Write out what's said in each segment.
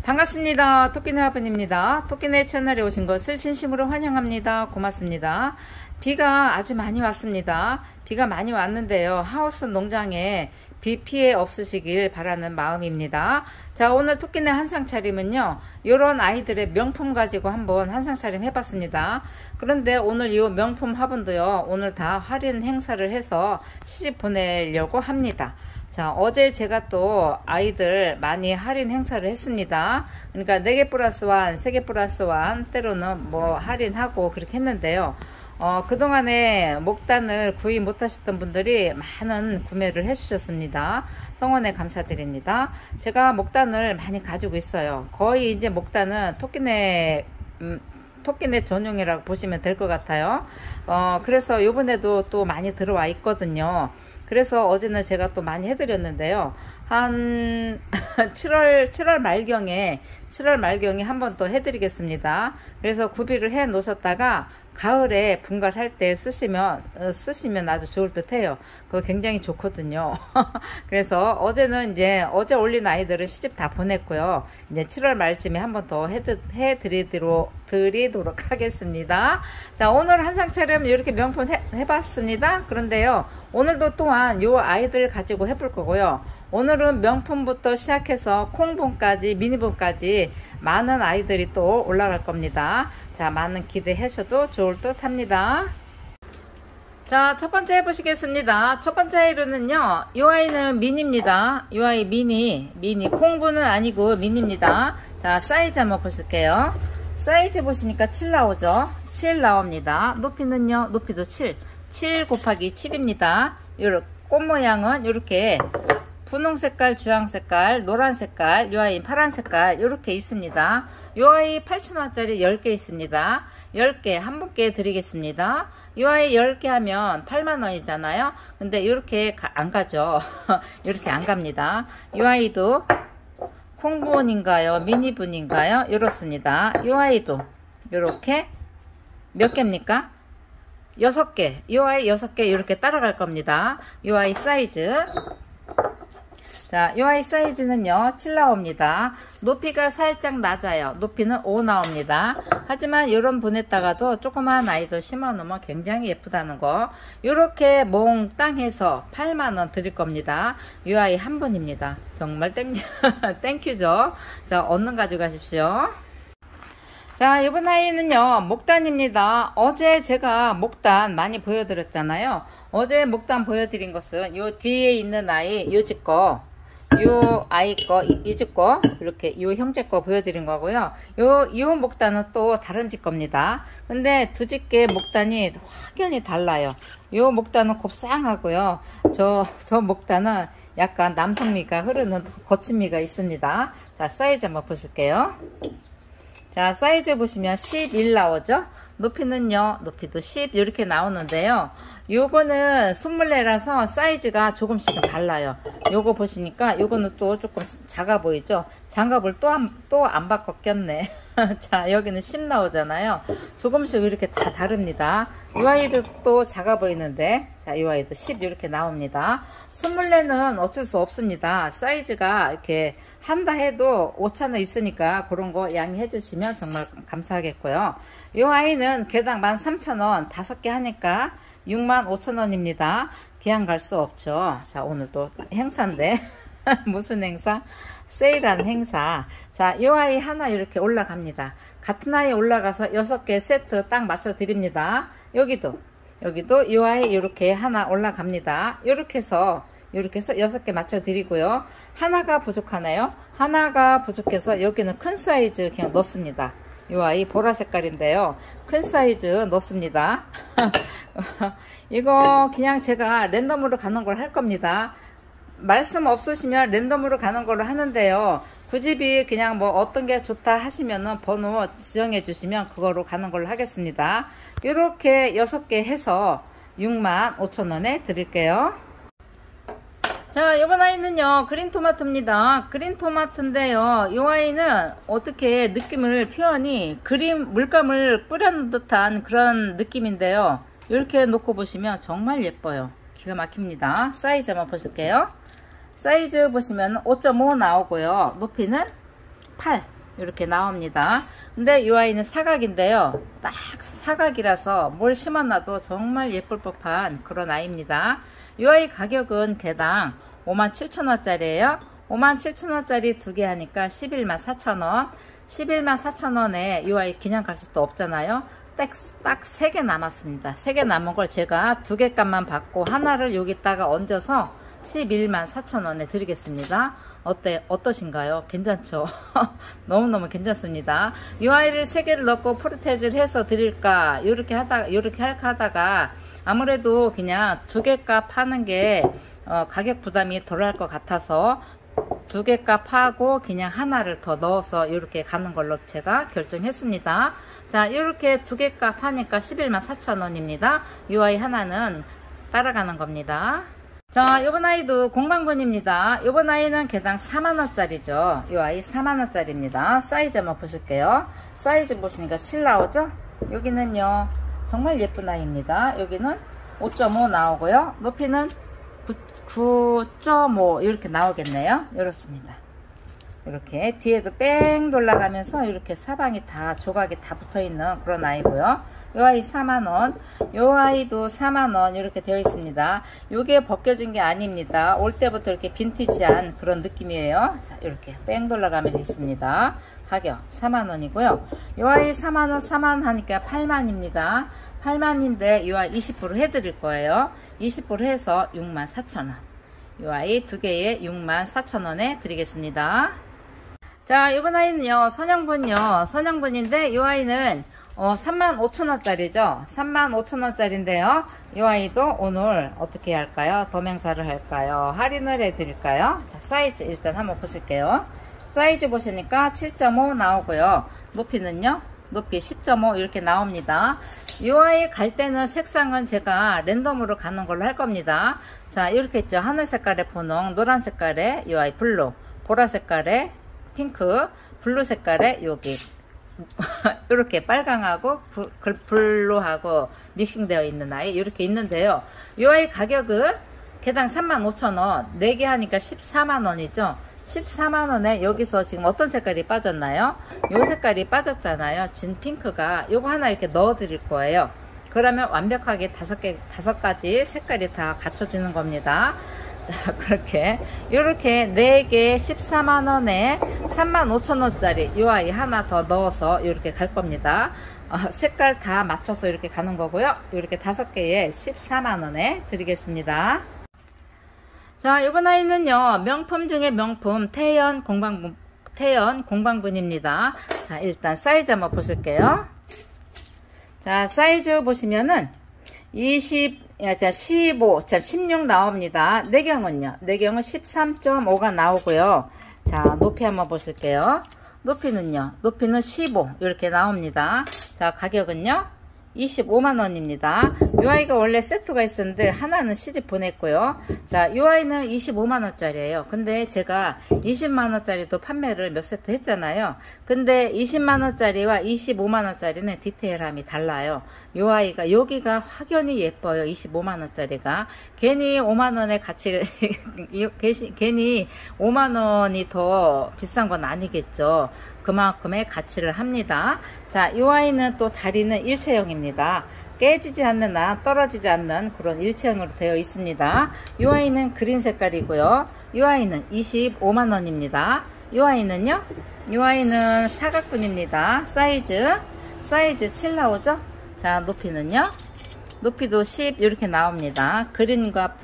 반갑습니다. 토끼네 아버님입니다. 토끼네 채널에 오신 것을 진심으로 환영합니다. 고맙습니다. 비가 아주 많이 왔습니다. 비가 많이 왔는데요. 하우스 농장에 비 피해 없으시길 바라는 마음입니다. 자, 오늘 토끼네 한상 차림은요, 요런 아이들의 명품 가지고 한번 한상 차림 해봤습니다. 그런데 오늘 이 명품 화분도요, 오늘 다 할인 행사를 해서 시집 보내려고 합니다. 자, 어제 제가 또 아이들 많이 할인 행사를 했습니다. 그러니까 4개 플러스 1, 3개 플러스 1, 때로는 뭐 할인하고 그렇게 했는데요. 그동안에 목단을 구입 못하셨던 분들이 많은 구매를 해주셨습니다. 성원에 감사드립니다. 제가 목단을 많이 가지고 있어요. 거의 이제 목단은 토끼네 전용이라고 보시면 될 것 같아요. 그래서 요번에도 또 많이 들어와 있거든요. 그래서 어제는 제가 또 많이 해드렸는데요. 한 7월 말경에 한 번 더 해드리겠습니다. 그래서 구비를 해 놓으셨다가 가을에 분갈할 때 쓰시면 아주 좋을 듯 해요. 그거 굉장히 좋거든요. 그래서 어제는 이제 어제 올린 아이들을 시집 다 보냈고요. 이제 7월 말쯤에 한 번 더 해드리도록 하겠습니다. 자, 오늘 한상 차림 이렇게 명품 해봤습니다. 그런데요, 오늘도 또한 요 아이들 가지고 해볼 거고요. 오늘은 명품부터 시작해서 콩본까지 미니본까지 많은 아이들이 또 올라갈 겁니다. 자, 많은 기대하셔도 좋을 듯 합니다. 자, 첫 번째 해보시겠습니다. 첫 번째 아이는요, 이 아이는 미니입니다. 이 아이 미니 콩분은 아니고 미니입니다. 자, 사이즈 한번 보실게요. 사이즈 보시니까 7 나오죠. 7 나옵니다. 높이는요, 높이도 7 곱하기 7입니다. 요렇게 꽃 모양은 이렇게 분홍 색깔, 주황 색깔, 노란 색깔, 이 아이 파란 색깔 이렇게 있습니다. 이 아이 8,000원짜리 10개 있습니다. 10개 한 분께 드리겠습니다. 이 아이 10개 하면 8만원이잖아요. 근데 이렇게 안 가죠. 이렇게 안 갑니다. 이 아이도 콩분인가요? 미니분인가요? 이렇습니다. 이 아이도 이렇게 몇 개입니까? 6개. 이 아이 6개 이렇게 따라갈 겁니다. 이 아이 사이즈. 자, 이 아이 사이즈는요, 7 나옵니다. 높이가 살짝 낮아요. 높이는 5 나옵니다. 하지만 이런 분에다가도 조그마한 아이들 심어 놓으면 굉장히 예쁘다는 거. 요렇게 몽땅해서 8만원 드릴 겁니다. 이 아이 한 분입니다. 정말 땡큐죠. 자, 얼른 가져가십시오. 자, 이번 아이는요, 목단입니다. 어제 제가 목단 많이 보여드렸잖아요. 어제 목단 보여드린 것은 요 뒤에 있는 아이, 요 집 거, 요 아이 거, 이 집 거, 이렇게 요 형제 거 보여드린 거고요. 요 목단은 또 다른 집 겁니다. 근데 두 집게 목단이 확연히 달라요. 요 목단은 곱상하고요. 저 목단은 약간 남성미가 흐르는 거친미가 있습니다. 자, 사이즈 한번 보실게요. 자, 사이즈 보시면 11 나오죠? 높이는요, 높이도 10 이렇게 나오는데요. 요거는 순물레라서 사이즈가 조금씩은 달라요. 요거 보시니까 요거는 또 조금 작아 보이죠? 장갑을 또 안 바꿔 꼈네. 자, 여기는 10 나오잖아요. 조금씩 이렇게 다 다릅니다. 이 아이도 또 작아 보이는데, 자, 이 아이도 10 이렇게 나옵니다. 순물레는 어쩔 수 없습니다. 사이즈가 이렇게 한다 해도 5,000원 있으니까 그런 거 양해해 주시면 정말 감사하겠고요. 이 아이는 개당 13,000원 5개 하니까 65,000원입니다. 그냥 갈 수 없죠. 자, 오늘 또 행사인데 무슨 행사? 세일하는 행사. 자, 이 아이 하나 이렇게 올라갑니다. 같은 아이 올라가서 6개 세트 딱 맞춰 드립니다. 여기도 이 아이 이렇게 하나 올라갑니다. 이렇게 해서 6개 맞춰 드리고요. 하나가 부족하네요. 하나가 부족해서 여기는 큰 사이즈 그냥 넣습니다. 이 아이 보라 색깔인데요. 큰 사이즈 넣습니다. 이거 그냥 제가 랜덤으로 가는 걸 할 겁니다. 말씀 없으시면 랜덤으로 가는 걸로 하는데요. 구집이 그냥 뭐 어떤 게 좋다 하시면은 번호 지정해 주시면 그거로 가는 걸로 하겠습니다. 이렇게 6개 해서 65,000원에 드릴게요. 자, 이번 아이는요, 그린토마토입니다. 그린토마토인데요, 이 아이는 어떻게 느낌을 표현이 물감을 뿌려놓은 듯한 그런 느낌인데요. 이렇게 놓고 보시면 정말 예뻐요. 기가 막힙니다. 사이즈 한번 보실게요. 사이즈 보시면 5.5 나오고요. 높이는 8 이렇게 나옵니다. 근데 이 아이는 사각인데요. 딱 사각이라서 뭘 심어놔도 정말 예쁠 법한 그런 아이입니다. 이 아이 가격은 개당 57,000원짜리예요. 57,000원짜리 두 개 하니까 114,000원. 114,000원에 이 아이 그냥 갈 수도 없잖아요. 딱 3개 남았습니다. 3개 남은 걸 제가 2개 값만 받고 하나를 여기다가 얹어서 114,000원에 드리겠습니다. 어떠신가요? 괜찮죠? 너무너무 괜찮습니다. 이 아이를 3개를 넣고 프로테이즈를 해서 드릴까? 요렇게 할까 하다가 아무래도 그냥 2개 값 하는 게 가격 부담이 덜 할 것 같아서 2개 값 하고 그냥 하나를 더 넣어서 이렇게 가는 걸로 제가 결정했습니다. 자, 이렇게 2개 값 하니까 114,000원입니다. 이 아이 하나는 따라가는 겁니다. 자, 요번 아이도 공방분입니다. 요번 아이는 개당 4만원짜리죠. 이 아이 4만원짜리입니다. 사이즈 한번 보실게요. 사이즈 보시니까 7 나오죠? 여기는요, 정말 예쁜 아이입니다. 여기는 5.5 나오고요. 높이는 9.5 이렇게 나오겠네요. 이렇습니다. 이렇게 뒤에도 뺑 돌아가면서 이렇게 사방이 다 조각이 다 붙어있는 그런 아이고요. 이 아이 4만원, 이 아이도 4만원 이렇게 되어 있습니다. 이게 벗겨진 게 아닙니다. 올 때부터 이렇게 빈티지한 그런 느낌이에요. 자, 이렇게 뺑 돌아가면 있습니다. 가격 4만원이고요. 이 아이 4만원, 4만원 하니까 8만입니다. 8만인데 이 아이 20% 해드릴 거예요. 20% 해서 64,000원. 이 아이 두 개에 64,000원에 드리겠습니다. 자, 이번 아이는요, 선형분인데 이 아이는 35,000원짜리죠. 35,000원짜리인데요. 이 아이도 오늘 어떻게 할까요? 도맹사를 할까요? 할인을 해드릴까요? 자, 사이즈 일단 한번 보실게요. 사이즈 보시니까 7.5 나오고요. 높이는요, 높이 10.5 이렇게 나옵니다. 이 아이 갈 때는 색상은 제가 랜덤으로 가는 걸로 할 겁니다. 자, 이렇게 있죠. 하늘 색깔의 분홍, 노란 색깔의 이 아이 블루, 보라 색깔의 핑크, 블루 색깔의 여기 이렇게 빨강하고 블루하고 믹싱되어 있는 아이 이렇게 있는데요. 이 아이 가격은 개당 35,000원, 4개 하니까 14만원이죠. 14만원에 여기서 지금 어떤 색깔이 빠졌나요? 요 색깔이 빠졌잖아요. 진 핑크가 요거 하나 이렇게 넣어 드릴 거예요. 그러면 완벽하게 5가지 색깔이 다 갖춰지는 겁니다. 자, 그렇게 요렇게 4개 14만원에 35,000원짜리 요 아이 하나 더 넣어서 이렇게 갈 겁니다. 색깔 다 맞춰서 이렇게 가는 거고요. 이렇게 5개에 14만원에 드리겠습니다. 자, 이번 아이는요, 명품 중에 명품 태연 공방분입니다. 자, 일단 사이즈 한번 보실게요. 자, 사이즈 보시면은 16 나옵니다. 내경은요, 내경은 13.5가 나오고요. 자, 높이 한번 보실게요. 높이는요, 높이는 15 이렇게 나옵니다. 자, 가격은요, 25만원입니다. 이 아이가 원래 세트가 있었는데 하나는 시집 보냈고요. 자, 이 아이는 25만원짜리예요. 근데 제가 20만원짜리도 판매를 몇 세트 했잖아요. 근데 20만원짜리와 25만원짜리는 디테일함이 달라요. 이 아이가 여기가 확연히 예뻐요. 25만원짜리가 괜히 5만원의 가치 괜히 5만원이 더 비싼 건 아니겠죠. 그만큼의 가치를 합니다. 자, 이 아이는 또 다리는 일체형입니다. 깨지지 않는 한 떨어지지 않는 그런 일체형으로 되어 있습니다. 이 아이는 그린 색깔이고요. 이 아이는 25만원입니다. 이 아이는요, 이 아이는 사각분입니다. 사이즈 7 나오죠? 자, 높이는요, 높이도 10 이렇게 나옵니다. 그린과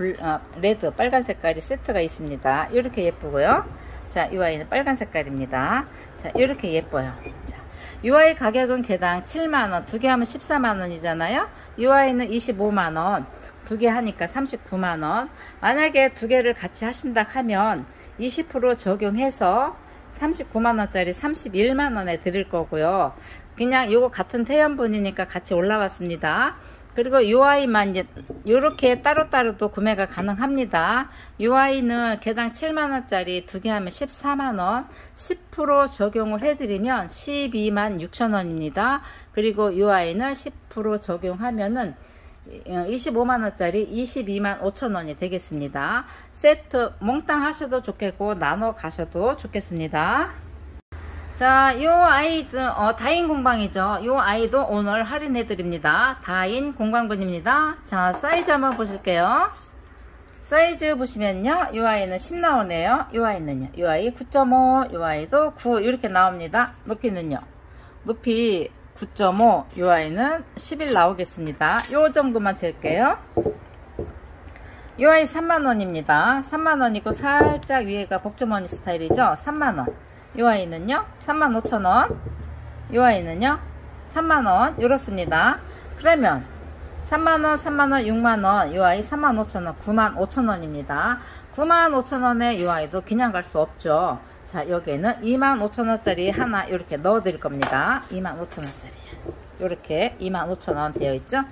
레드 빨간 색깔이 세트가 있습니다. 이렇게 예쁘고요. 자, 이 아이는 빨간 색깔입니다. 자, 이렇게 예뻐요. 자, 이 아이 가격은 개당 7만원, 2개 하면 14만원이잖아요. 이 아이는 25만원, 2개 하니까 39만원. 만약에 2개를 같이 하신다 하면 20% 적용해서 39만원짜리 31만원에 드릴 거고요. 그냥 요거 같은 태연분이니까 같이 올라왔습니다. 그리고 이 아이만 이제 요렇게 따로따로도 구매가 가능합니다. 이 아이는 개당 7만원짜리 2개 하면 14만원, 10% 적용을 해드리면 126,000원입니다. 그리고 이 아이는 10% 적용하면은 25만원짜리 225,000원이 되겠습니다. 세트 몽땅 하셔도 좋겠고 나눠 가셔도 좋겠습니다. 자, 요 아이들, 다인 공방이죠. 요 아이도 오늘 할인해 드립니다. 다인 공방분입니다. 자, 사이즈 한번 보실게요. 사이즈 보시면요. 요 아이는 10 나오네요. 요 아이는요. 요 아이 9.5, 요 아이도 9 이렇게 나옵니다. 높이는요. 높이 9.5, 요 아이는 11 나오겠습니다. 요 정도만 잴게요. 요 아이 3만원입니다. 3만원이고 살짝 위에가 복주머니 스타일이죠. 3만원. 요 아이는요 35,000원, 요 아이는요 3만원 이렇습니다. 그러면 3만원, 3만원, 6만원, 요 아이 35,000원, 95,000원입니다. 95,000원에 요 아이도 그냥 갈 수 없죠. 자, 여기에는 25,000원짜리 하나 이렇게 넣어 드릴 겁니다. 25,000원짜리 이렇게 25,000원 되어 있죠.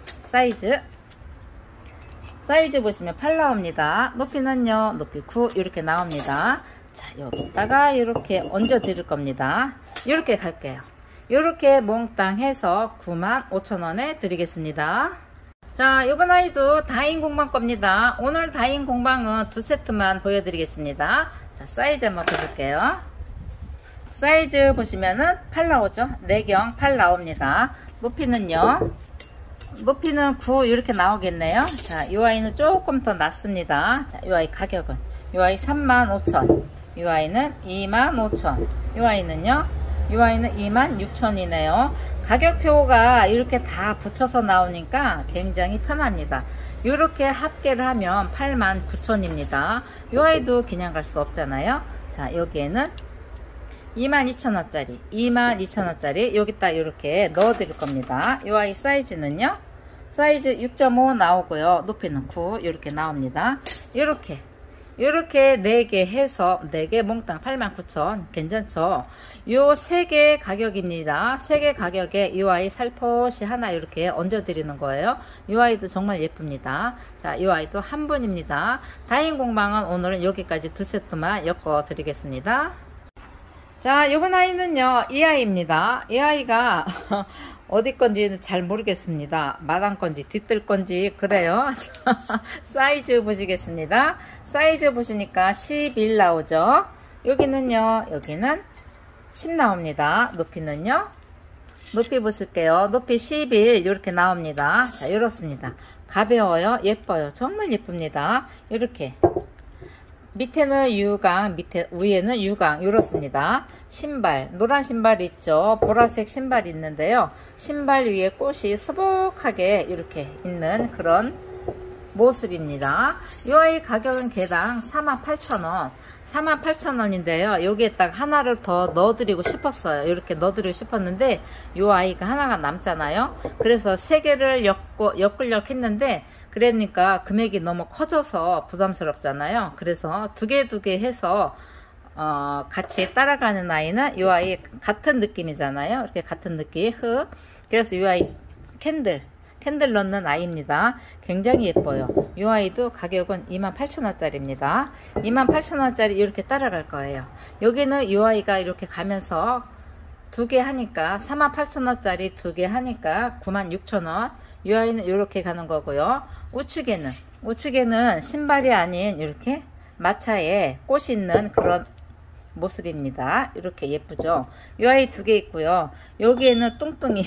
사이즈 보시면 8 나옵니다. 높이는요 높이 9 이렇게 나옵니다. 자, 여기다가 이렇게 얹어 드릴 겁니다. 이렇게 갈게요. 이렇게 몽땅 해서 95,000원에 드리겠습니다. 자, 이번 아이도 다인 공방 겁니다. 오늘 다인 공방은 두 세트만 보여드리겠습니다. 자, 사이즈 한번 보실게요. 사이즈 보시면은 8 나오죠. 4경 8 나옵니다. 높이는요. 높이는 9 이렇게 나오겠네요. 자, 이 아이는 조금 더 낮습니다. 자, 이 아이 가격은 이 아이 35,000원. 이 아이는 25,000원. 이 아이는요. 이 아이는 26,000원이네요. 가격표가 이렇게 다 붙여서 나오니까 굉장히 편합니다. 이렇게 합계를 하면 89,000원입니다. 이 아이도 그냥 갈 수 없잖아요. 자, 여기에는 22,000원짜리, 22,000원짜리 여기다 이렇게 넣어 드릴 겁니다. 이 아이 사이즈는요. 사이즈 6.5 나오고요. 높이는 9 이렇게 나옵니다. 이렇게 4개 해서 4개 몽땅 89,000원 괜찮죠? 요 3개 가격입니다. 3개 가격에 이 아이 살포시 하나 이렇게 얹어 드리는 거예요. 이 아이도 정말 예쁩니다. 자, 이 아이도 한 분입니다. 다인 공방은 오늘은 여기까지 두 세트만 엮어 드리겠습니다. 자, 요번 아이는요 이 아이입니다. 이 아이가 어디 건지는 잘 모르겠습니다. 마당 건지 뒷뜰 건지 그래요. 사이즈 보시겠습니다. 사이즈 보시니까 11 나오죠. 여기는요, 여기는 10 나옵니다. 높이는요, 높이 보실게요. 높이 11 이렇게 나옵니다. 자, 이렇습니다. 가벼워요. 예뻐요. 정말 예쁩니다. 이렇게 밑에는 유광, 위에는 유광 이렇습니다. 신발, 노란 신발 있죠. 보라색 신발 있는데요. 신발 위에 꽃이 수북하게 이렇게 있는 그런 모습입니다. 이 아이 가격은 개당 48,000원. 48,000원인데요. 여기에다가 하나를 더 넣어드리고 싶었어요. 이렇게 넣어드리고 싶었는데 이 아이가 하나가 남잖아요. 그래서 3개를 엮으려고 했는데 그러니까 금액이 너무 커져서 부담스럽잖아요. 그래서 두 개 해서 같이 따라가는 아이는 이 아이 같은 느낌이잖아요. 이렇게 같은 느낌 흙. 그래서 이 아이 캔들 넣는 아이입니다. 굉장히 예뻐요. 이 아이도 가격은 28,000원짜리입니다. 28,000원짜리 이렇게 따라갈 거예요. 여기는 이 아이가 이렇게 가면서 2개 하니까 38,000원짜리 2개 하니까 96,000원. 이 아이는 이렇게 가는 거고요. 우측에는 신발이 아닌 이렇게 마차에 꽃이 있는 그런 모습입니다. 이렇게 예쁘죠. 이 아이 2개 있고요. 여기에는 뚱뚱이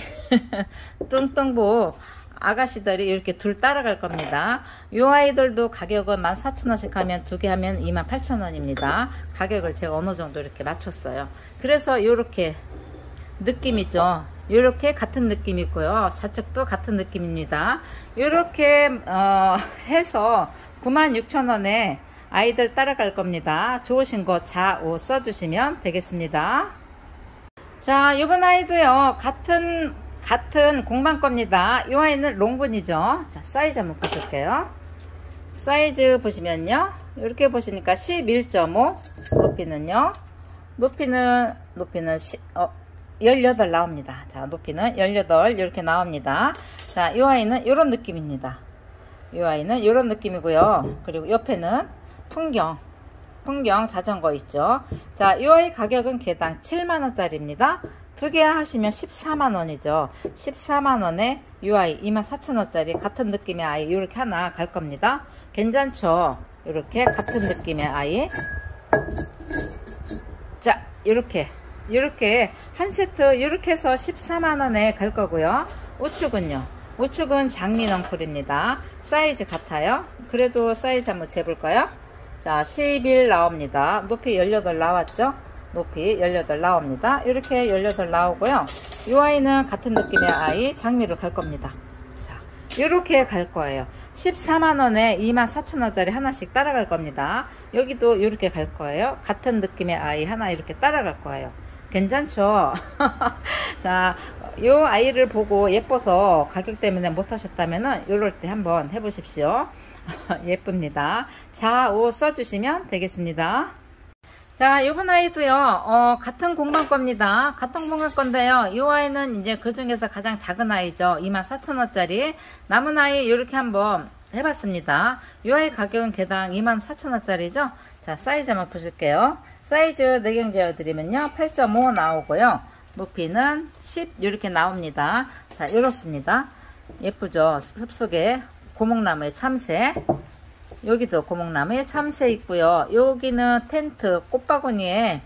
뚱뚱보 아가씨들이 이렇게 둘 따라갈 겁니다. 이 아이들도 가격은 14,000원씩 하면 2개 하면 28,000원입니다. 가격을 제가 어느 정도 이렇게 맞췄어요. 그래서 이렇게 느낌이죠. 이렇게 같은 느낌이고요. 저쪽도 같은 느낌입니다. 이렇게 해서 96,000원에 아이들 따라갈 겁니다. 좋으신 거 좌우 써주시면 되겠습니다. 자, 이번 아이도요 같은 공방 겁니다. 이 아이는 롱분이죠. 자, 사이즈 한번 보실게요. 사이즈 보시면요 이렇게 보시니까 11.5 높이는요 높이는 18 나옵니다. 자, 높이는 18 이렇게 나옵니다. 자, 이 아이는 이런 느낌입니다. 이 아이는 이런 느낌이고요. 그리고 옆에는 풍경 자전거 있죠. 자, 이 아이 가격은 개당 7만원짜리입니다. 2개 하시면 14만원이죠. 14만원에 이 아이 24,000원짜리 같은 느낌의 아이 이렇게 하나 갈 겁니다. 괜찮죠? 이렇게 같은 느낌의 아이. 자, 이렇게 이렇게 한 세트 이렇게 해서 14만원에 갈 거고요. 우측은요, 우측은 장미 넝쿨입니다. 사이즈 같아요. 그래도 사이즈 한번 재볼까요? 자, 11 나옵니다. 높이 18 나왔죠? 높이 18 나옵니다. 이렇게 18 나오고요. 이 아이는 같은 느낌의 아이 장미로 갈 겁니다. 자, 이렇게 갈 거예요. 14만원에 24,000원짜리 하나씩 따라갈 겁니다. 여기도 이렇게 갈 거예요. 같은 느낌의 아이 하나 이렇게 따라갈 거예요. 괜찮죠? 자, 요 아이를 보고 예뻐서 가격 때문에 못 하셨다면은 이럴 때 한번 해보십시오. 예쁩니다. 좌우 써주시면 되겠습니다. 자, 요번 아이도요, 같은 공방 겁니다. 같은 공방 건데요. 이 아이는 이제 그 중에서 가장 작은 아이죠. 24,000원짜리. 남은 아이 이렇게 한번 해봤습니다. 이 아이 가격은 개당 24,000원짜리죠. 자, 사이즈 한번 보실게요. 사이즈 내경 재어드리면요, 8.5 나오고요. 높이는 10 이렇게 나옵니다. 자, 이렇습니다. 예쁘죠? 숲속에 고목나무의 참새. 여기도 고목나무에 참새 있고요. 여기는 텐트 꽃바구니에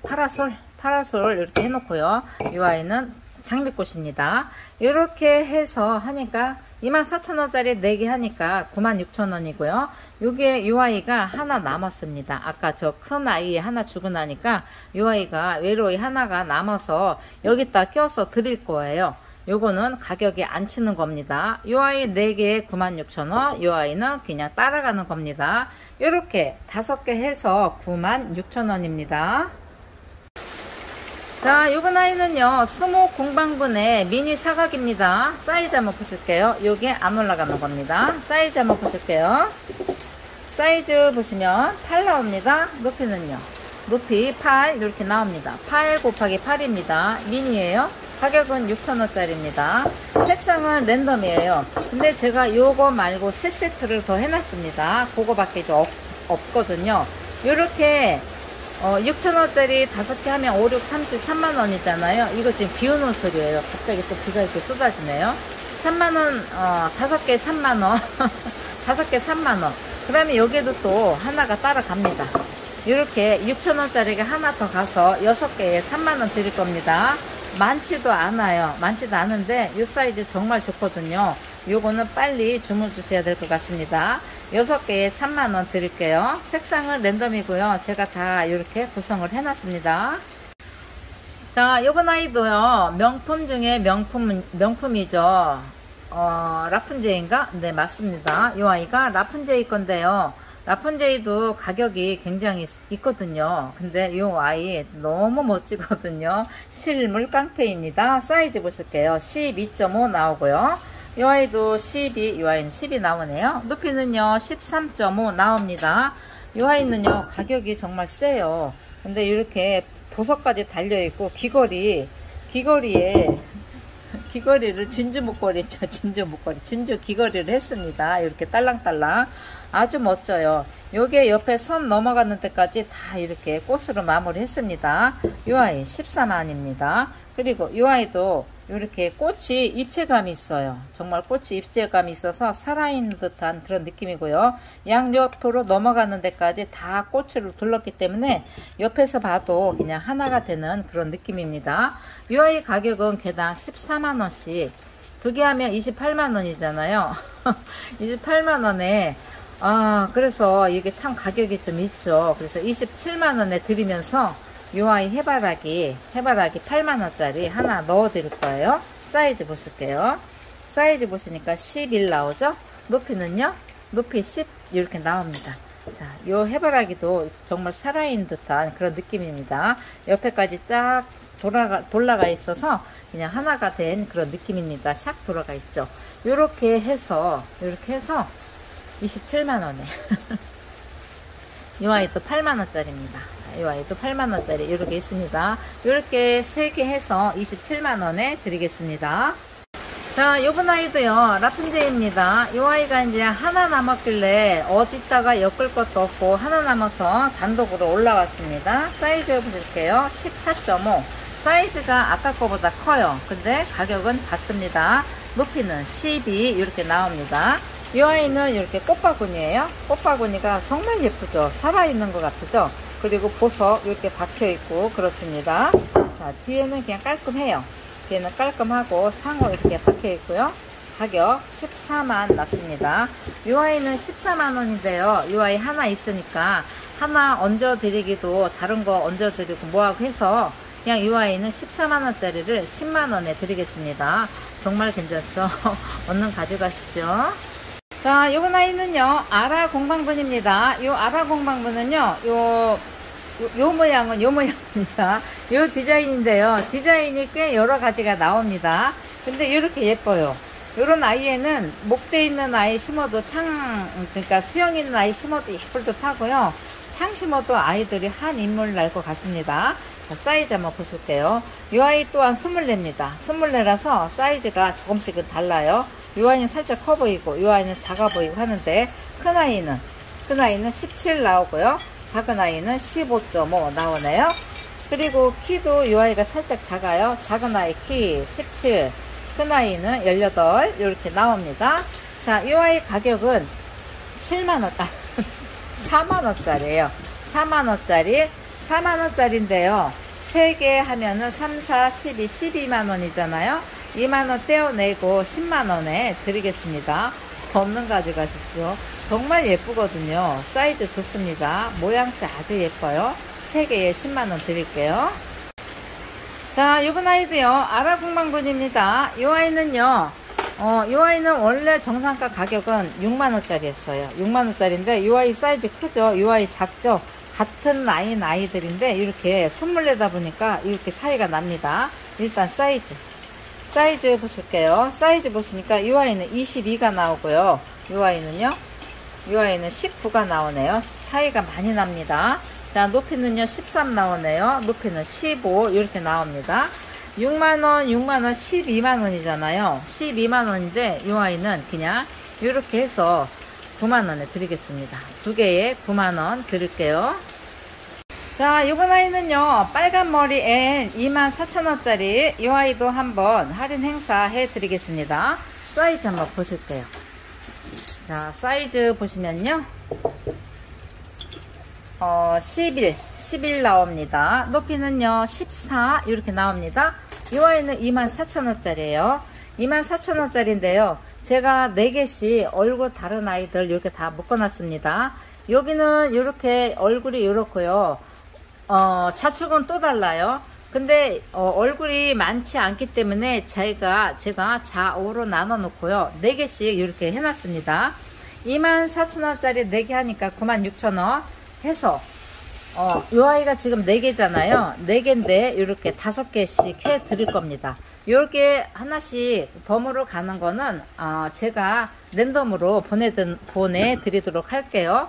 파라솔 이렇게 해놓고요. 이 아이는 장미꽃입니다. 이렇게 해서 하니까 24,000원짜리 4개 하니까 96,000원이고요. 요게 이 아이가 하나 남았습니다. 아까 저 큰 아이 하나 주고 나니까 이 아이가 외로이 하나가 남아서 여기다 껴서 드릴 거예요. 요거는 가격이 안 치는 겁니다. 요 아이 4개에 96,000원, 요 아이는 그냥 따라가는 겁니다. 요렇게 5개 해서 96,000원입니다. 자, 요번 아이는요, 수목 공방분의 미니 사각입니다. 사이즈 한번 보실게요. 요게 안 올라가는 겁니다. 사이즈 한번 보실게요. 사이즈 보시면 8 나옵니다. 높이는요, 높이 8 이렇게 나옵니다. 8 곱하기 8입니다. 미니에요. 가격은 6,000원짜리입니다. 색상은 랜덤이에요. 근데 제가 요거 말고 3세트를 더 해놨습니다. 그거밖에 없거든요. 요렇게 6,000원짜리 5개 하면 5, 6, 33만원이잖아요. 이거 지금 비 오는 소리예요. 갑자기 또 비가 이렇게 쏟아지네요. 3만원, 5개 3만원. 5개 3만원. 그러면 여기도 또 하나가 따라갑니다. 이렇게 6,000원짜리가 하나 더 가서 6개에 3만원 드릴 겁니다. 많지도 않아요. 많지도 않은데 이 사이즈 정말 좋거든요. 요거는 빨리 주문 주셔야 될 것 같습니다. 6개에 3만원 드릴게요. 색상은 랜덤이고요. 제가 다 이렇게 구성을 해놨습니다. 자, 요번 아이도요, 명품 중에 명품이죠. 라푼제이인가? 네, 맞습니다. 이 아이가 라푼제이 건데요. 라푼제이도 가격이 굉장히 있거든요. 근데 이 아이 너무 멋지거든요. 실물 깡패입니다. 사이즈 보실게요. 12.5 나오고요. 이 아이도 12, 이 아이는 10이 나오네요. 높이는요, 13.5 나옵니다. 이 아이는요, 가격이 정말 세요. 근데 이렇게 보석까지 달려있고, 귀걸이를 진주 목걸이죠. 진주 귀걸이를 했습니다. 이렇게 딸랑딸랑. 아주 멋져요. 요게 옆에 선 넘어가는 데까지 다 이렇게 꽃으로 마무리 했습니다. 이 아이 14만입니다. 그리고 이 아이도 이렇게 꽃이 입체감이 있어요. 정말 꽃이 입체감이 있어서 살아있는 듯한 그런 느낌이고요. 양옆으로 넘어가는 데까지 다 꽃으로 둘렀기 때문에 옆에서 봐도 그냥 하나가 되는 그런 느낌입니다. 이 아이 가격은 개당 14만원씩 2개 하면 28만원이잖아요. 28만원에 그래서 이게 참 가격이 좀 있죠. 그래서 27만원에 드리면서 이 아이 해바라기 8만원짜리 하나 넣어 드릴 거예요. 사이즈 보실게요. 사이즈 보시니까 11 나오죠. 높이는요, 높이 10 이렇게 나옵니다. 자, 이 해바라기도 정말 살아있는 듯한 그런 느낌입니다. 옆에까지 쫙 돌아가 있어서 그냥 하나가 된 그런 느낌입니다. 샥 돌아가 있죠. 이렇게 해서 27만원에 이 아이도 8만원짜리입니다. 이 아이도 8만원짜리 이렇게 있습니다. 이렇게 3개 해서 27만원에 드리겠습니다. 자, 요번 아이도요, 라푼제이입니다. 이 아이가 이제 하나 남았길래 어디다가 엮을 것도 없고 하나 남아서 단독으로 올라왔습니다. 사이즈 보실게요. 14.5. 사이즈가 아까 거보다 커요. 근데 가격은 같습니다. 높이는 12 이렇게 나옵니다. 이 아이는 이렇게 꽃바구니에요. 꽃바구니가 정말 예쁘죠. 살아있는 것 같죠. 그리고 보석 이렇게 박혀 있고 그렇습니다. 자, 뒤에는 그냥 깔끔해요. 뒤에는 깔끔하고 상호 이렇게 박혀 있고요. 가격 14만 났습니다. 이 아이는 14만원인데요. 이 아이 하나 있으니까 하나 얹어 드리기도 다른 거 얹어 드리고 뭐하고 해서 그냥 이 아이는 14만원짜리를 10만원에 드리겠습니다. 정말 괜찮죠? 얼른 가져가십시오. 자, 요번 아이는요, 아라 공방분입니다. 요 아라 공방분은요, 요 모양은 요 모양입니다. 요 디자인인데요. 디자인이 꽤 여러 가지가 나옵니다. 근데 이렇게 예뻐요. 요런 아이에는 목대 있는 아이 심어도 그러니까 수영 있는 아이 심어도 예쁠 듯 하고요. 창 심어도 아이들이 한 인물 날 것 같습니다. 자, 사이즈 한번 보실게요. 이 아이 또한 24입니다. 24라서 사이즈가 조금씩은 달라요. 이 아이는 살짝 커 보이고, 이 아이는 작아 보이고 하는데, 큰 아이는 17 나오고요. 작은 아이는 15.5 나오네요. 그리고 키도 이 아이가 살짝 작아요. 작은 아이 키 17, 큰 아이는 18 이렇게 나옵니다. 자, 이 아이 가격은 7만원, 4만원짜리예요. 4만원짜리인데요. 3개 하면은 3, 4, 12, 12만원이잖아요. 2만원 떼어내고 10만원에 드리겠습니다. 없는 가져가십시오. 정말 예쁘거든요. 사이즈 좋습니다. 모양새 아주 예뻐요. 3개에 10만원 드릴게요. 자, 요번 아이도요, 아라궁망분입니다. 이 아이는요, 이 아이는 원래 정상가 가격은 6만원짜리였어요. 6만원짜리인데, 이 아이 사이즈 크죠? 이 아이 작죠? 같은 라인 아이들인데, 이렇게 선물 내다 보니까 이렇게 차이가 납니다. 일단 사이즈 보실게요. 사이즈 보시니까 이 아이는 22가 나오고요. 이 아이는 19가 나오네요. 차이가 많이 납니다. 자, 높이는요 13 나오네요. 높이는 15 이렇게 나옵니다. 6만원 12만원이잖아요 12만원인데 이 아이는 그냥 이렇게 해서 9만원에 드리겠습니다. 두 개에 9만원 드릴게요. 자, 이번 아이는요, 빨간 머리 앤 24,000원짜리 이 아이도 한번 할인 행사 해 드리겠습니다. 사이즈 한번 보실게요. 자, 사이즈 보시면요, 11 나옵니다. 높이는요 14 이렇게 나옵니다. 이 아이는 24,000원짜리예요 24,000원짜리인데요 제가 4개씩 얼굴 다른 아이들 이렇게 다 묶어 놨습니다. 여기는 이렇게 얼굴이 이렇고요, 차축은 또 달라요. 근데 얼굴이 많지 않기 때문에 제가 좌우로 나눠 놓고요 4개씩 이렇게 해 놨습니다. 24,000원짜리 4개 하니까 96,000원 해서 이 아이가 지금 4개잖아요. 4개인데 이렇게 5개씩 해 드릴 겁니다. 이렇게 하나씩 덤으로 가는 거는 제가 랜덤으로 보내드리도록 할게요.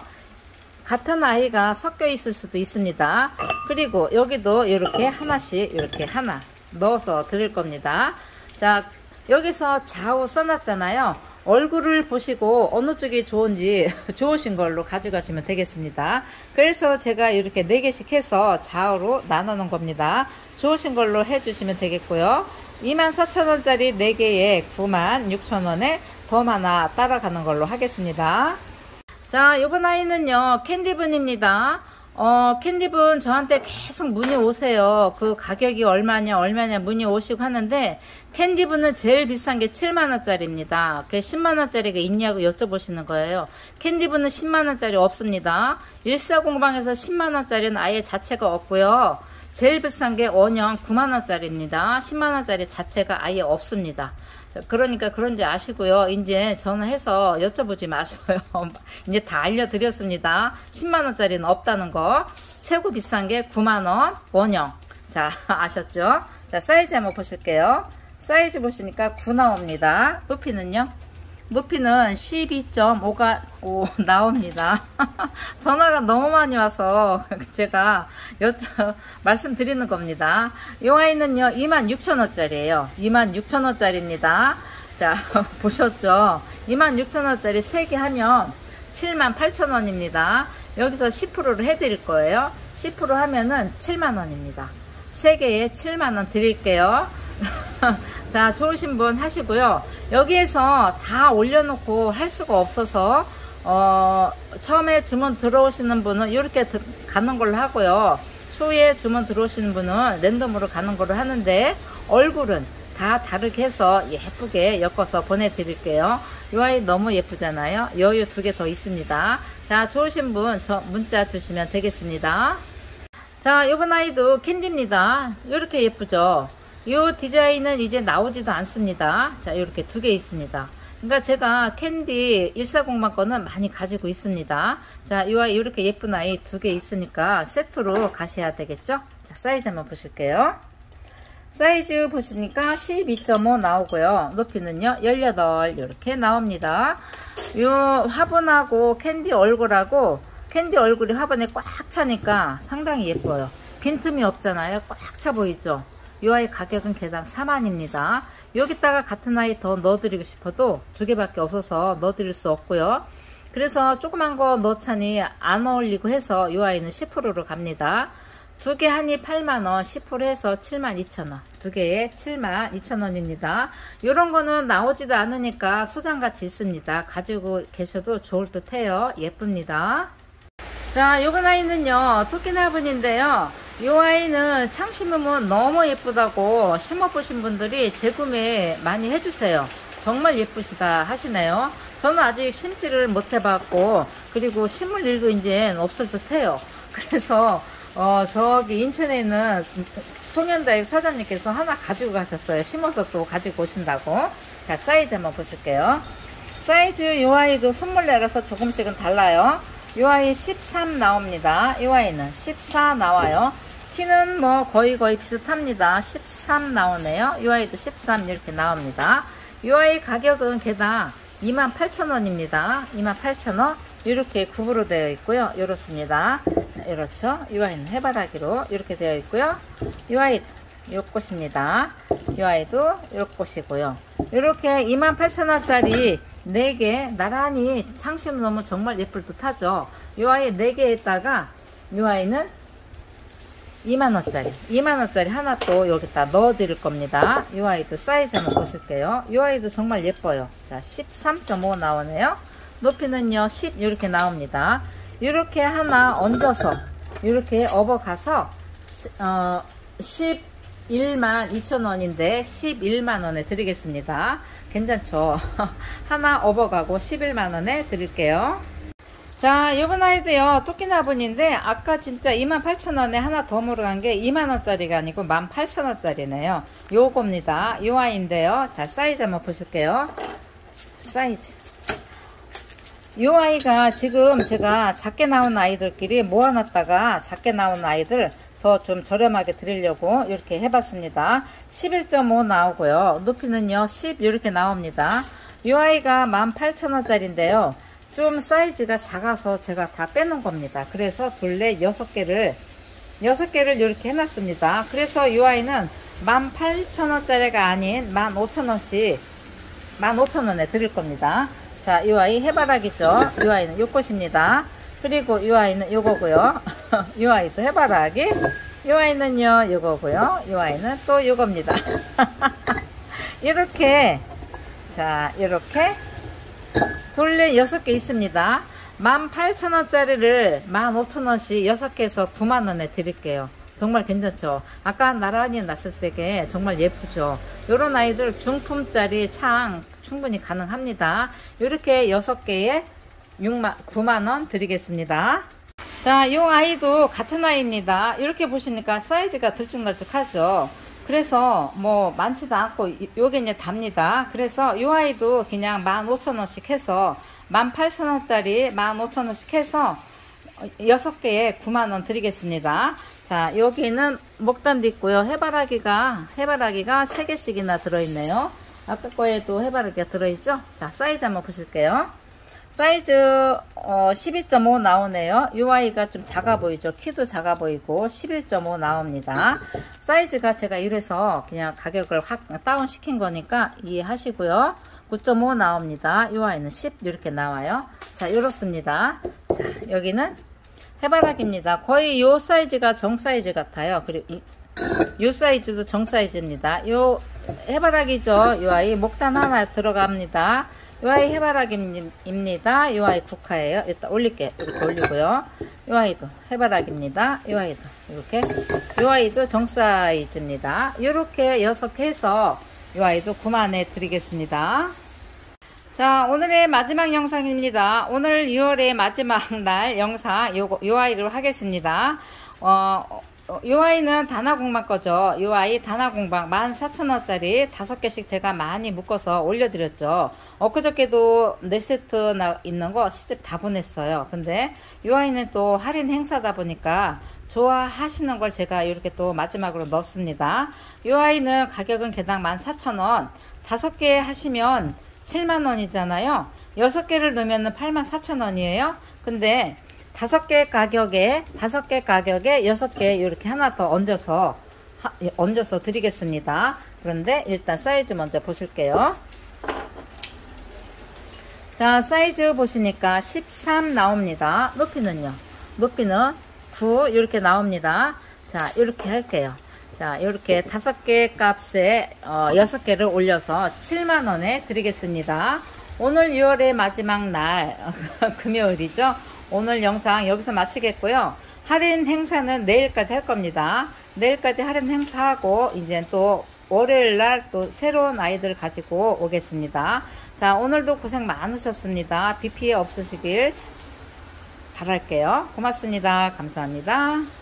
같은 아이가 섞여 있을 수도 있습니다. 그리고 여기도 이렇게 하나씩 이렇게 하나 넣어서 드릴 겁니다. 자, 여기서 좌우 써놨잖아요. 얼굴을 보시고 어느 쪽이 좋은지 좋으신 걸로 가져가시면 되겠습니다. 그래서 제가 이렇게 4개씩 해서 좌우로 나눠 놓은 겁니다. 좋으신 걸로 해주시면 되겠고요. 24,000원짜리 4개에 96,000원에 덤 하나 따라가는 걸로 하겠습니다. 자, 이번 아이는요, 캔디분입니다. 캔디분 저한테 계속 문의 오세요. 그 가격이 얼마냐 문의 오시고 하는데, 캔디분은 제일 비싼 게 7만원짜리입니다. 그게 10만원짜리가 있냐고 여쭤보시는 거예요. 캔디분은 10만원짜리 없습니다. 14공방에서 10만원짜리는 아예 자체가 없고요. 제일 비싼 게 원형 9만원짜리입니다. 10만원짜리 자체가 아예 없습니다. 그러니까 그런지 아시고요. 이제 전화해서 여쭤보지 마셔요. 이제 다 알려드렸습니다. 10만원짜리는 없다는 거. 최고 비싼 게 9만원 원형. 자, 아셨죠? 자, 사이즈 한번 보실게요. 사이즈 보시니까 9 나옵니다. 높이는요? 높이는 12.5가 나옵니다. 전화가 너무 많이 와서 제가 말씀드리는 겁니다. 이 아이는요 26,000원짜리예요 26,000원짜리입니다 자, 보셨죠? 26,000원짜리 3개 하면 78,000원입니다 여기서 10%를 해드릴 거예요. 10% 하면은 7만원입니다 3개에 7만원 드릴게요. 자, 좋으신 분 하시고요. 여기에서 다 올려놓고 할 수가 없어서 처음에 주문 들어오시는 분은 이렇게 가는 걸로 하고요. 추후에 주문 들어오시는 분은 랜덤으로 가는 걸로 하는데, 얼굴은 다 다르게 해서 예쁘게 엮어서 보내드릴게요. 이 아이 너무 예쁘잖아요. 여유 2개 더 있습니다. 자, 좋으신 분 저 문자 주시면 되겠습니다. 자, 이번 아이도 캔디입니다. 이렇게 예쁘죠. 이 디자인은 이제 나오지도 않습니다. 자, 이렇게 2개 있습니다. 그러니까 제가 캔디 140만 건은 많이 가지고 있습니다. 자, 이 아이 이렇게 예쁜 아이 2개 있으니까 세트로 가셔야 되겠죠. 자, 사이즈 한번 보실게요. 사이즈 보시니까 12.5 나오고요. 높이는요 18 이렇게 나옵니다. 요 화분하고 캔디 얼굴하고, 캔디 얼굴이 화분에 꽉 차니까 상당히 예뻐요. 빈틈이 없잖아요. 꽉 차 보이죠. 이 아이 가격은 개당 4만입니다. 여기다가 같은 아이 더 넣어드리고 싶어도 2개밖에 없어서 넣어드릴 수 없고요. 그래서 조그만 거 넣자니 안 어울리고 해서 이 아이는 10%로 갑니다. 2개 하니 8만원, 10% 해서 72,000원. 2개에 72,000원입니다. 요런 거는 나오지도 않으니까 소장가치 있습니다. 가지고 계셔도 좋을 듯 해요. 예쁩니다. 자, 요번 아이는요, 토끼나분인데요. 요 아이는 창 심으면 너무 예쁘다고 심어보신 분들이 재구매 많이 해주세요. 정말 예쁘시다 하시네요. 저는 아직 심지를 못 해봤고, 그리고 심을 일도 이제 없을 듯 해요. 그래서 저기 인천에 있는 송현다육 사장님께서 하나 가지고 가셨어요. 심어서 또 가지고 오신다고. 자, 사이즈 한번 보실게요. 사이즈 요 아이도 손물 내려서 조금씩은 달라요. 요 아이 13 나옵니다. 이 아이는 14 나와요. 키는 뭐 거의 비슷합니다. 13 나오네요. 이 아이도 13 이렇게 나옵니다. 이 아이 가격은 개당 28,000원입니다. 28,000원. 이렇게 굽으로 되어 있고요. 이렇습니다. 자, 이렇죠. 이 아이는 해바라기로 이렇게 되어 있고요. 이 아이도 요것입니다. 이 아이도 요것이고요. 이렇게 28,000원짜리 4개 나란히 창심 넣으면 정말 예쁠 듯 하죠. 이 아이 4개에다가 이 아이는 2만원짜리 2만원짜리 하나 또 여기다 넣어 드릴 겁니다. 이 아이도 사이즈 한번 보실게요. 이 아이도 정말 예뻐요. 자, 13.5 나오네요. 높이는요 10 이렇게 나옵니다. 이렇게 하나 얹어서 이렇게 업어가서 11만 2천원인데 11만원에 드리겠습니다. 괜찮죠? 하나 업어가고 11만원에 드릴게요. 자, 요번 아이도요 토끼나분인데 아까 진짜 28,000원에 하나 더 물어간 게 2만원짜리가 아니고 18,000원짜리네요 요겁니다. 요 아이인데요. 자, 사이즈 한번 보실게요. 사이즈 요 아이가 지금 제가 작게 나온 아이들끼리 모아놨다가 작게 나온 아이들 더 좀 저렴하게 드리려고 이렇게 해봤습니다. 11.5 나오고요. 높이는요 10 이렇게 나옵니다. 이 아이가 18,000원짜리인데요. 좀 사이즈가 작아서 제가 다 빼놓은 겁니다. 그래서 둘레 6개를 이렇게 해놨습니다. 그래서 이 아이는 18,000원짜리가 아닌 15,000원씩 15,000원에 드릴 겁니다. 자, 이 아이 해바라기죠. 이 아이는 요것입니다. 그리고 이 아이는 요거고요. 이 아이도 해바라기. 이 아이는요 요거고요. 이 아이는 또 요겁니다. 이렇게, 자, 이렇게 둘레 6개 있습니다. 18,000원짜리를 15,000원씩 6개에서 9만원에 드릴게요. 정말 괜찮죠? 아까 나란히 놨을 때게 정말 예쁘죠? 요런 아이들 중품짜리 창 충분히 가능합니다. 이렇게 6개에 9만원 드리겠습니다. 자, 요 아이도 같은 아이입니다. 이렇게 보시니까 사이즈가 들쭉날쭉하죠? 그래서 뭐 많지도 않고 요게 이제 답니다. 그래서 요 아이도 그냥 15,000원씩 해서 18,000원짜리 15,000원씩 해서 6개에 9만원 드리겠습니다. 자, 여기는 목단도 있고요. 해바라기가 3개씩이나 들어있네요. 아까 거에도 해바라기가 들어있죠? 자, 사이즈 한번 보실게요. 사이즈 12.5 나오네요. 이 아이가 좀 작아 보이죠? 키도 작아 보이고 11.5 나옵니다. 사이즈가 제가 이래서 그냥 가격을 확 다운 시킨 거니까 이해하시고요. 9.5 나옵니다. 이 아이는 10 이렇게 나와요. 자, 이렇습니다. 자, 여기는 해바라기입니다. 거의 요 사이즈가 정 사이즈 같아요. 그리고 요 사이즈도 정 사이즈입니다. 요 해바라기죠. 요 아이 목단 하나 들어갑니다. 요 아이 해바라기입니다. 요 아이 국화예요. 일단 올릴게요. 이렇게 올리고요. 이 아이도 해바라기입니다. 이 아이도 이렇게, 이 아이도 정 사이즈입니다. 이렇게 6개 해서 이 아이도 9만원에 드리겠습니다. 자, 오늘의 마지막 영상입니다. 오늘 6월의 마지막 날 영상 요 아이로 하겠습니다. 요 아이는 다나공방 거죠. 요 아이 다나공방 14,000원짜리 5개씩 제가 많이 묶어서 올려드렸죠. 엊그저께도 4세트 있는 거 시집 다 보냈어요. 근데 요 아이는 또 할인 행사다 보니까 좋아하시는 걸 제가 이렇게 또 마지막으로 넣습니다. 요 아이는 가격은 개당 14,000원. 5개 하시면 7만원이잖아요. 6개를 넣으면 84,000원이에요. 근데 5개 가격에 6개 이렇게 하나 더 얹어서 드리겠습니다. 그런데 일단 사이즈 먼저 보실게요. 자, 사이즈 보시니까 13 나옵니다. 높이는요? 높이는 9 이렇게 나옵니다. 자, 이렇게 할게요. 자, 이렇게 5개 값에 6개를 올려서 7만원에 드리겠습니다. 오늘 6월의 마지막 날 금요일이죠. 오늘 영상 여기서 마치겠고요. 할인 행사는 내일까지 할 겁니다. 내일까지 할인 행사하고 이제 또 월요일날 또 새로운 아이들 가지고 오겠습니다. 자, 오늘도 고생 많으셨습니다. 비 피해 없으시길 바랄게요. 고맙습니다. 감사합니다.